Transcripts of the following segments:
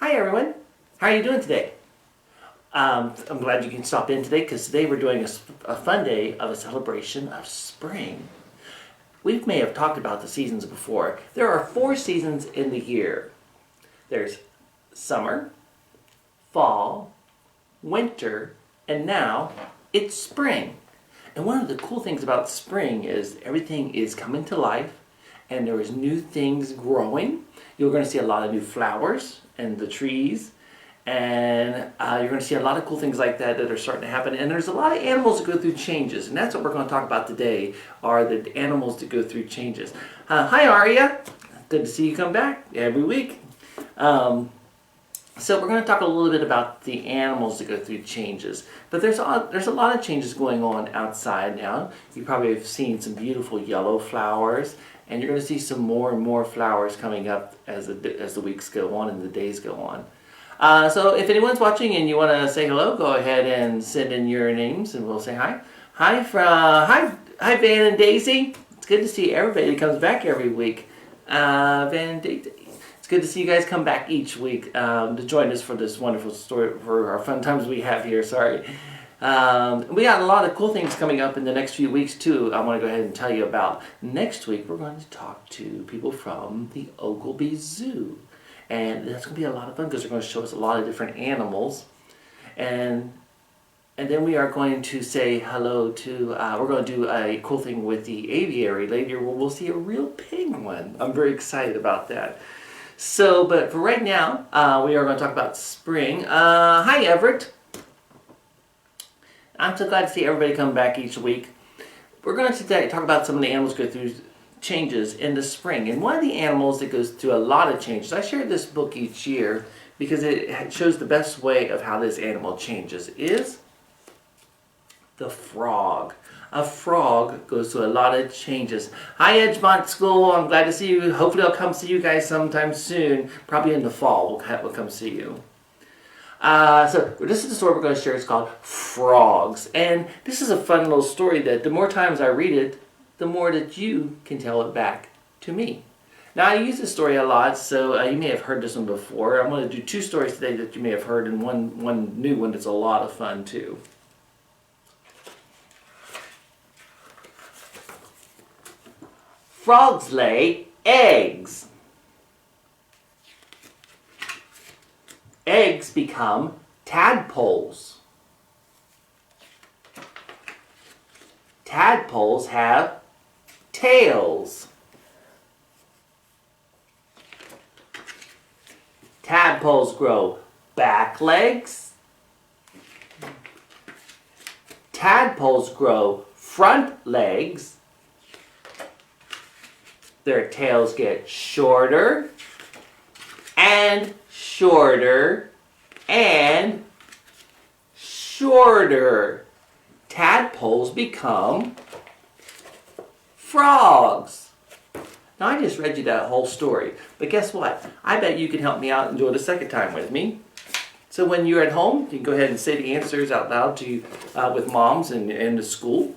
Hi everyone, how are you doing today? I'm glad you can stop in today because today we're doing a fun day of a celebration of spring. We may have talked about the seasons before. There are 4 seasons in the year. There's summer, fall, winter, and now it's spring. And one of the cool things about spring is everything is coming to life and there is new things growing. You're going to see a lot of new flowers and the trees, and you're going to see a lot of cool things like that are starting to happen. And there's a lot of animals that go through changes, and that's what we're going to talk about today, are the animals that go through changes. Hi Aria, good to see you come back every week. So we're going to talk a little bit about the animals that go through changes. But there's a lot of changes going on outside now. You probably have seen some beautiful yellow flowers, and you're going to see some more and more flowers coming up as the weeks go on and the days go on. So if anyone's watching and you want to say hello, go ahead and send in your names and we'll say hi. Hi Van and Daisy. It's good to see everybody that comes back every week. Van and Daisy. It's good to see you guys come back each week to join us for this wonderful story, for our fun times we have here. Sorry. We got a lot of cool things coming up in the next few weeks too. I want to go ahead and tell you about. Next week we're going to talk to people from the Oglebay Zoo. And that's going to be a lot of fun because they're going to show us a lot of different animals. And then we are going to say hello to, we're going to do a cool thing with the aviary later where we'll see a real penguin. I'm very excited about that. So, but for right now, we are going to talk about spring. Hi Everett. I'm so glad to see everybody come back each week. We're going to today talk about some of the animals go through changes in the spring. And one of the animals that goes through a lot of changes, I share this book each year because it shows the best way of how this animal changes, is the frog. A frog goes through a lot of changes. Hi Edgemont School, I'm glad to see you. Hopefully I'll come see you guys sometime soon. Probably in the fall we'll come see you. So this is the story we're going to share. It's called Frogs. And this is a fun little story that the more times I read it, the more that you can tell it back to me. Now I use this story a lot, so you may have heard this one before. I'm going to do 2 stories today that you may have heard, and one new one that's a lot of fun too. Frogs lay eggs. Eggs become tadpoles. Tadpoles have tails. Tadpoles grow back legs. Tadpoles grow front legs. Their tails get shorter and shorter and shorter. Tadpoles become frogs. Now I just read you that whole story, but guess what? I bet you can help me out and do it a second time with me. So when you're at home, you can go ahead and say the answers out loud to you with moms and the school.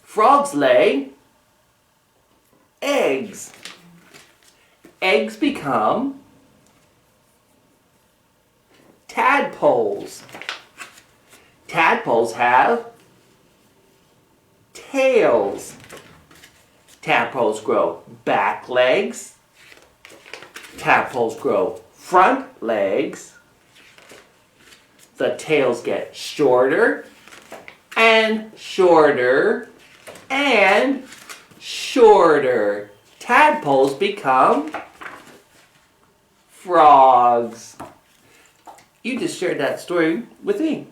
Frogs lay eggs. Eggs become tadpoles. Tadpoles have tails. Tadpoles grow back legs. Tadpoles grow front legs. The tails get shorter and shorter and shorter. Tadpoles become frogs. You just shared that story with me.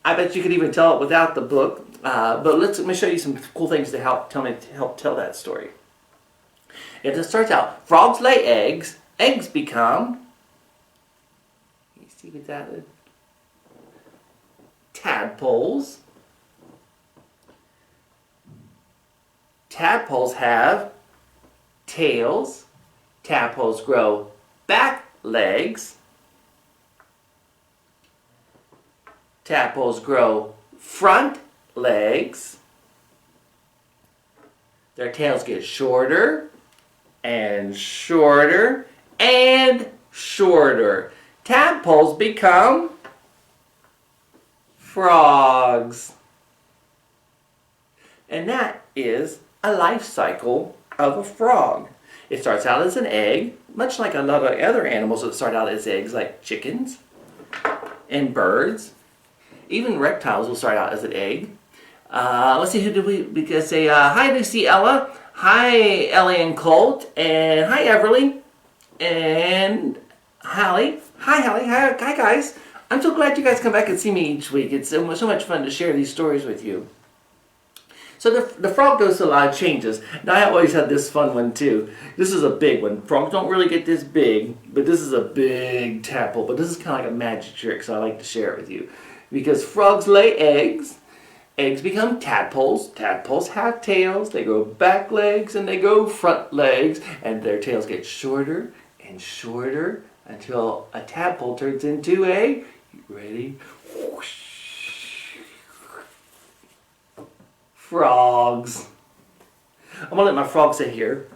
I bet you could even tell it without the book. But let me show you some cool things to help tell that story. It starts out, frogs lay eggs. Eggs become, you see what that is? Tadpoles. Tadpoles have tails. Tadpoles grow back legs. Tadpoles grow front legs. Their tails get shorter and shorter and shorter. Tadpoles become frogs. And that is a life cycle of a frog. It starts out as an egg, much like a lot of other animals that start out as eggs, like chickens and birds. Even reptiles will start out as an egg. Let's see, who did we can say? Hi, Lucy, Ella. Hi, Ellie and Colt. And hi, Everly. And Hallie. Hi, Hallie. Hi, guys. I'm so glad you guys come back and see me each week. It's so much fun to share these stories with you. So the frog goes through a lot of changes. Now I always had this fun one too. This is a big one. Frogs don't really get this big, but this is a big tadpole. But this is kind of like a magic trick, so I like to share it with you. Because frogs lay eggs, eggs become tadpoles. Tadpoles have tails. They grow back legs and they grow front legs, and their tails get shorter and shorter until a tadpole turns into a, you ready? Whoosh. Frogs. I'm gonna let my frog sit here.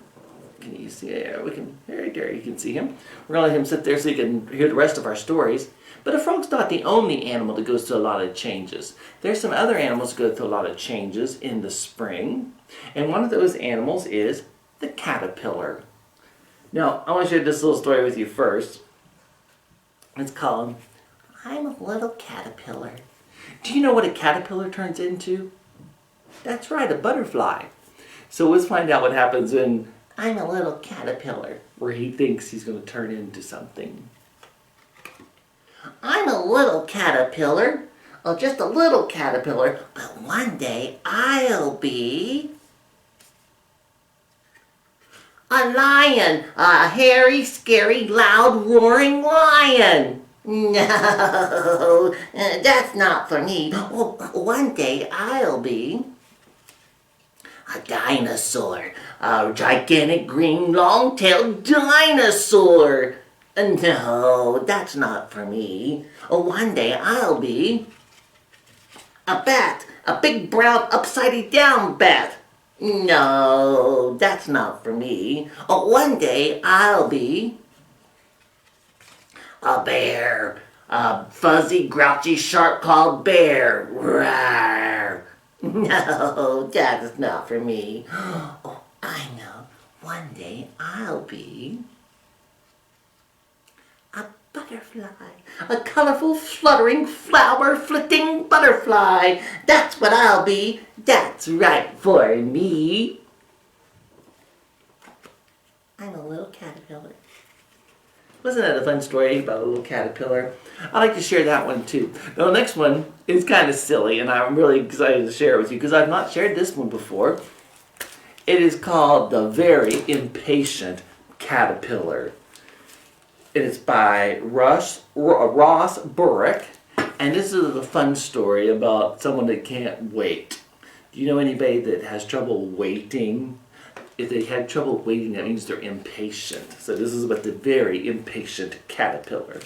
Can you see? Yeah, we can. Right there, you can see him. We're gonna let him sit there so you can hear the rest of our stories. But a frog's not the only animal that goes through a lot of changes. There's some other animals that go through a lot of changes in the spring, and one of those animals is the caterpillar. Now, I want to share this little story with you first. It's called "I'm a Little Caterpillar." Do you know what a caterpillar turns into? That's right, a butterfly. So let's find out what happens when I'm a little caterpillar, where he thinks he's going to turn into something. I'm a little caterpillar, just a little caterpillar, but one day I'll be a lion, a hairy, scary, loud, roaring lion. No, that's not for me. Oh, one day I'll be a dinosaur, a gigantic green long-tailed dinosaur. No, that's not for me. One day I'll be a bat, a big brown upside-down bat. No, that's not for me. One day I'll be a bear, a fuzzy, grouchy, sharp-clawed bear. Rawr. No, that's not for me. Oh, I know. One day I'll be a butterfly. A colorful, fluttering, flower-flitting butterfly. That's what I'll be. That's right for me. I'm a little caterpillar. Wasn't that a fun story about a little caterpillar? I like to share that one too. Now, the next one is kind of silly, and I'm really excited to share it with you because I've not shared this one before. It is called The Very Impatient Caterpillar. It is by Ross Burrick, and this is a fun story about someone that can't wait. Do you know anybody that has trouble waiting? If they had trouble waiting, that means they're impatient. So this is about the very impatient caterpillar.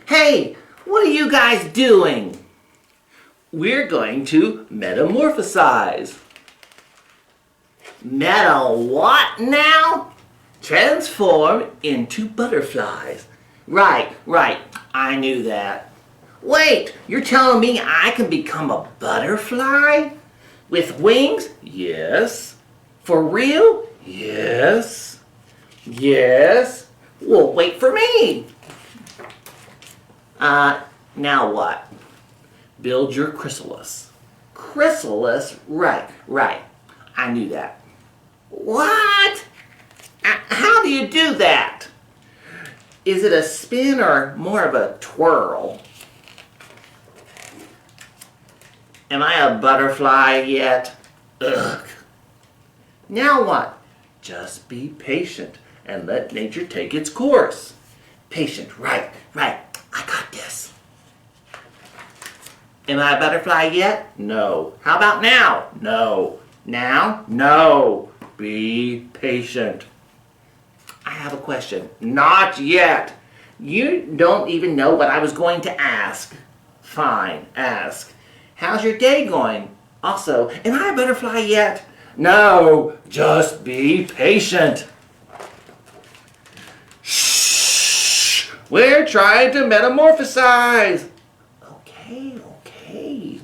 Hey, what are you guys doing? We're going to metamorphosize. Meta what now? Transform into butterflies. Right, I knew that. Wait, you're telling me I can become a butterfly? With wings? Yes. For real? Yes. Yes. Well, wait for me. Now what? Build your chrysalis. Chrysalis? Right. I knew that. What? How do you do that? Is it a spin or more of a twirl? Am I a butterfly yet? Ugh. Now what? Just be patient and let nature take its course. Patient, right. I got this. Am I a butterfly yet? No. How about now? No. Now? No. Be patient. I have a question. Not yet. You don't even know what I was going to ask. Fine, ask. How's your day going? Also, am I a butterfly yet? No, just be patient. Shh! We're trying to metamorphosize. Okay.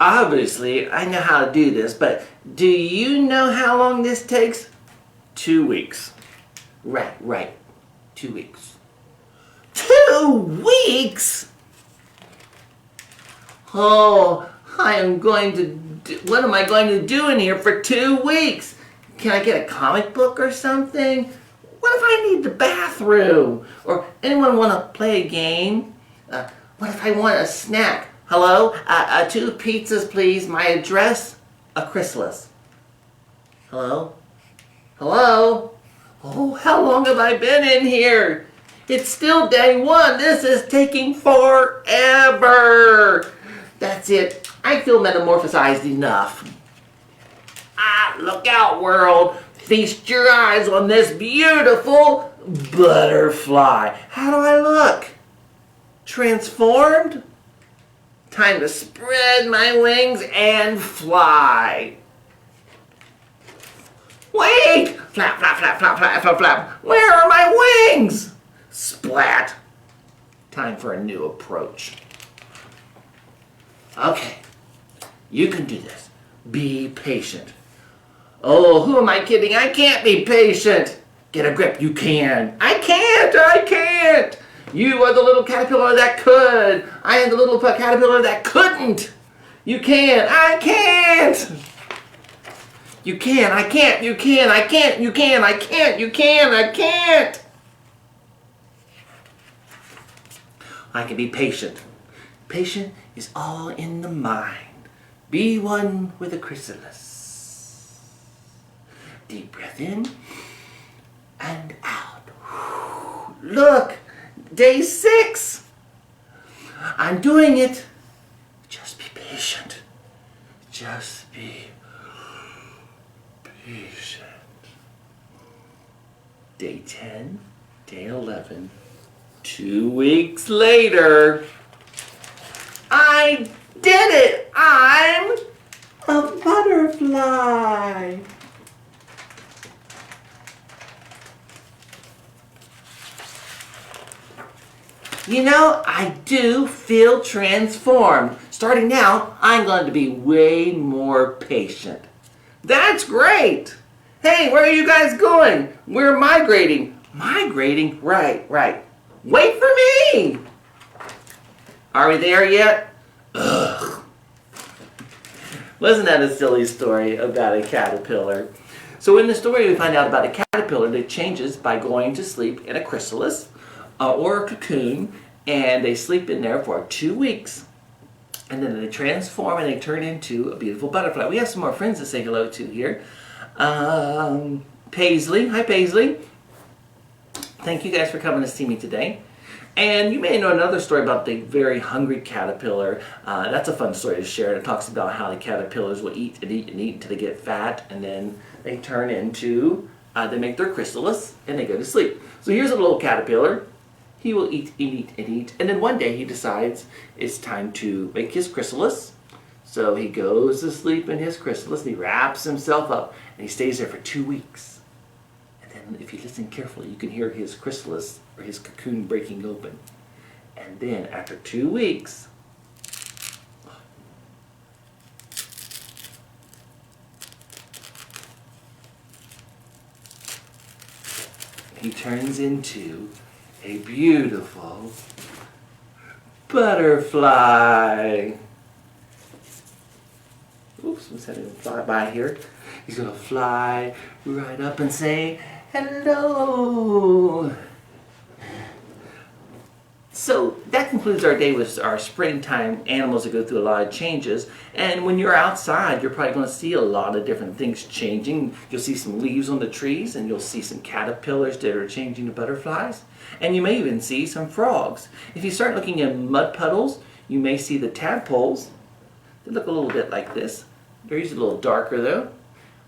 Obviously, I know how to do this, but do you know how long this takes? 2 weeks. Right. 2 weeks. 2 weeks? Oh, what am I going to do in here for 2 weeks? Can I get a comic book or something? What if I need the bathroom? Or anyone want to play a game? What if I want a snack? Hello? 2 pizzas, please. My address? A chrysalis. Hello? Oh, how long have I been in here? It's still day 1. This is taking forever. That's it. I feel metamorphosized enough. Look out, world. Feast your eyes on this beautiful butterfly. How do I look? Transformed? Time to spread my wings and fly. Wait! Flap, flap, flap, flap, flap, flap, flap. Where are my wings? Splat. Time for a new approach. Okay, you can do this. Be patient. Oh, who am I kidding? I can't be patient. Get a grip, you can. I can't. You are the little caterpillar that could. I am the little caterpillar that couldn't. You can. I can't. You can. I can't. You can. I can't. You can. I can't. You can. I can't. I can be patient. Patient is all in the mind. Be one with a chrysalis. Deep breath in and out. Look, day 6. I'm doing it. Just be patient. Just be patient. Day 10, day 11, 2 weeks later. I did it! I'm a butterfly! You know, I do feel transformed. Starting now, I'm going to be way more patient. That's great! Hey, where are you guys going? We're migrating. Migrating? Right. Wait for me! Are we there yet? Ugh. Wasn't that a silly story about a caterpillar? So in the story we find out about a caterpillar that changes by going to sleep in a chrysalis or a cocoon, and they sleep in there for 2 weeks, and then they transform and they turn into a beautiful butterfly. We have some more friends to say hello to here. Paisley. Hi, Paisley. Thank you guys for coming to see me today. And you may know another story about the very hungry caterpillar. That's a fun story to share. It talks about how the caterpillars will eat and eat and eat until they get fat, and then they turn into, they make their chrysalis, and they go to sleep. So here's a little caterpillar. He will eat and eat and eat, and then one day he decides it's time to make his chrysalis. So he goes to sleep in his chrysalis, and he wraps himself up, and he stays there for 2 weeks. And then if you listen carefully, you can hear his chrysalis or his cocoon breaking open. And then after 2 weeks, he turns into a beautiful butterfly. Oops, let's have him fly by here. He's going to fly right up and say, hello. So that concludes our day with our springtime animals that go through a lot of changes. And when you're outside, you're probably going to see a lot of different things changing. You'll see some leaves on the trees, and you'll see some caterpillars that are changing to butterflies. And you may even see some frogs. If you start looking at mud puddles, you may see the tadpoles. They look a little bit like this. They're usually a little darker though.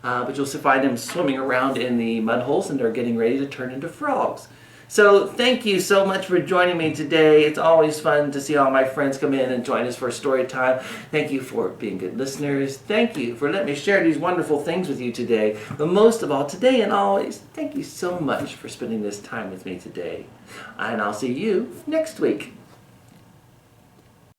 But you'll find them swimming around in the mud holes, and they're getting ready to turn into frogs. So thank you so much for joining me today. It's always fun to see all my friends come in and join us for story time. Thank you for being good listeners. Thank you for letting me share these wonderful things with you today. But most of all, today and always, thank you so much for spending this time with me today. And I'll see you next week.